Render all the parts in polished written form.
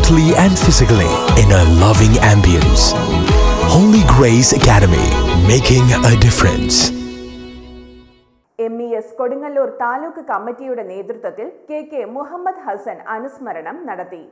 mentally and physically in a loving ambience. Holy Grace Academy, making a difference. MES Kodungallur taluk കമ്മിറ്റിയുടെ നേതൃത്വത്തിൽ K Muhammad Hasan അനുസ്മരണം നടത്തി.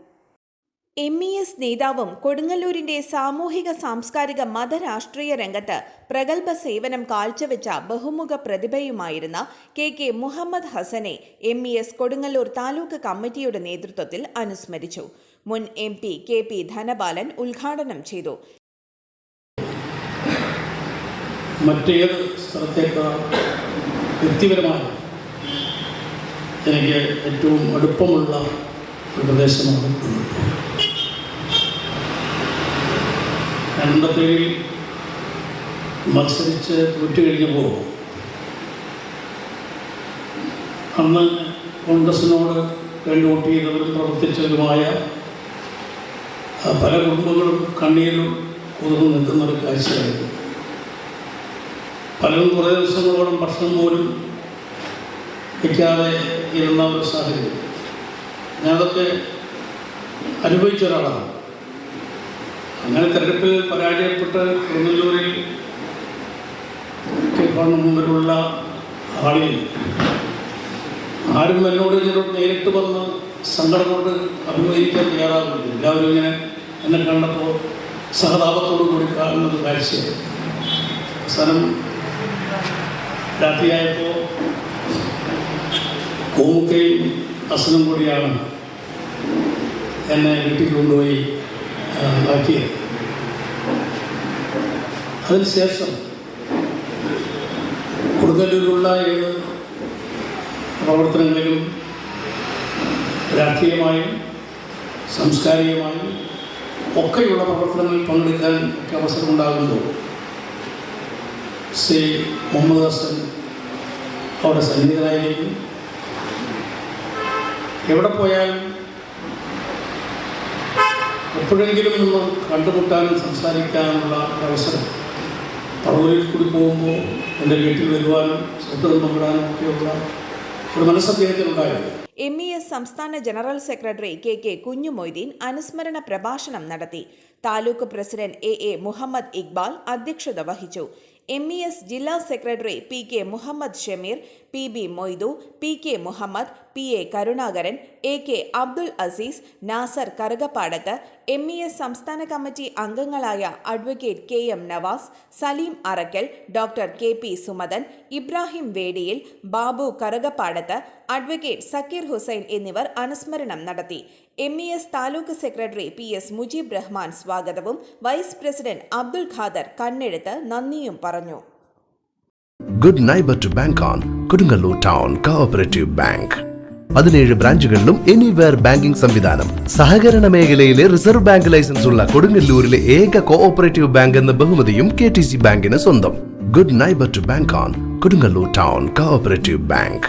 MES നേതാവും കൊടുങ്ങല്ലൂരിന്റെ സാമൂഹിക സാംസ്കാരിക മതരാഷ്ട്രീയ രംഗത്ത് പ്രഗത്ഭ സേവനം കാഴ്ചവെച്ച ബഹുമുഖ പ്രതിഭയുമായിരുന്ന കെ മുഹമ്മദ് ഹസനെ MES കൊടുങ്ങല്ലൂർ താലൂക്ക് കമ്മിറ്റിയുടെ നേതൃത്വത്തിൽ അനുസ്മരിച്ചു. മുൻ MP KP ധനപാലൻ ഉദ്ഘാടനം ചെയ്തു. മറ്റേത് സ്ഥലത്തേക്കാൾ വ്യക്തിപരമായി എനിക്ക് ഏറ്റവും അടുപ്പമുള്ള ഒരു പ്രദേശമാണ്. 87 മത്സരിച്ച് തോറ്റു കഴിഞ്ഞപ്പോൾ അന്ന് കോൺഗ്രസിനോട് വേണ്ടി വോട്ട് ചെയ്തവരും പ്രവർത്തിച്ചവരുമായ പല കുടുംബങ്ങളും കണ്ണീരും കുതിർന്നു നിൽക്കുന്നൊരു കാഴ്ചയായിരുന്നു. പലരും കുറേ ദിവസങ്ങളോളം ഭക്ഷണം പോലും വയ്ക്കാതെ ഇരുന്ന ഒരു സാഹചര്യം. ഞാനതൊക്കെ അനുഭവിച്ച ഒരാളാണ്. അങ്ങനെ തെരഞ്ഞെടുപ്പിൽ പരാജയപ്പെട്ട് കൊടുങ്ങല്ലൂരിൽ മുമ്പിലുള്ള ആളിൽ ആരും എന്നോട് നേരിട്ട് വന്ന് സങ്കടം കൊണ്ട് അഭിമുഖീകരിക്കാൻ തയ്യാറാകുന്നില്ല. എല്ലാവരും ഇങ്ങനെ എന്നെ കണ്ടപ്പോൾ സഹതാപത്തോടു കൂടി കാണുന്നത് കാഴ്ചയായി. അവസാനം രാത്രിയായപ്പോൾ കോമുക്കയും അസുഖം കൂടിയാണ് എന്നെ വീട്ടിൽ കൊണ്ടുപോയി ആക്കിയത്. അതിനുശേഷം കൊടുങ്ങല്ലൂരിലുള്ള ഏത് പ്രവർത്തനങ്ങളിലും രാഷ്ട്രീയമായും സാംസ്കാരികമായും ഒക്കെയുള്ള പ്രവർത്തനങ്ങളിൽ പങ്കെടുക്കാൻ ഒക്കെ അവസരമുണ്ടാകുമ്പോൾ ശ്രീ മുഹമ്മദ് ഹസൻ അവിടെ സന്നിഹിതനായിരിക്കും. എവിടെ പോയാലും എപ്പോഴെങ്കിലും ഒന്ന് കണ്ടുമുട്ടാനും സംസാരിക്കാനുള്ള അവസരം പറവൂരിൽ കൂടി പോകുമ്പോൾ എൻ്റെ വീട്ടിൽ വരുവാനും സൗഹൃദം പങ്കിടാനും ഒക്കെയുള്ള ഒരു മനസ്സ് അദ്ദേഹത്തിനുണ്ടായിരുന്നു. MES സംസ്ഥാന ജനറൽ സെക്രട്ടറി കെ കുഞ്ഞുമൊയ്തീൻ അനുസ്മരണ പ്രഭാഷണം നടത്തി. താലൂക്ക് പ്രസിഡന്റ് AA മുഹമ്മദ് ഇക്ബാൽ അധ്യക്ഷത വഹിച്ചു. MES ജില്ലാ secretary PK Muhammad Shameer, PB Moidu, PK Muhammad, PA Karunakaran, AK Abdul Aziz, Nasar Karukappadath, MES സംസ്ഥാന കമ്മിറ്റി അംഗങ്ങളായ advocate KM Navas, Saleem Arakkal, doctor KP Sumadan, Ibrahim Vediyil, Babu Karukappadath, advocate Zakir Hussain എന്നിവർ അനുസ്മരണം നടത്തി. MES taluk secretary PS Mujeeb Rahman സ്വാഗതവും വൈസ് പ്രസിഡന്റ് അബ്ദുൽ ഖാദർ കണ്ണെഴുത്ത് നന്ദിയും പറഞ്ഞു. Good neighbour to bank on Kodungallur town cooperative bank. 17 ബ്രാഞ്ചുകളിലും എനിവെയർ ബാങ്കിംഗ് സംവിധാനം. സഹകരണ മേഖലയിലെ റിസർവ് ബാങ്ക് ലൈസൻസ് ഉള്ള കൊടുങ്ങല്ലൂരിലെ ഏക കോഓപ്പറേറ്റീവ് ബാങ്ക് എന്ന ബഹുമതിയും KTC ബാങ്കിന് സ്വന്തം. Good neighbour to bank on Kodungallur town cooperative bank.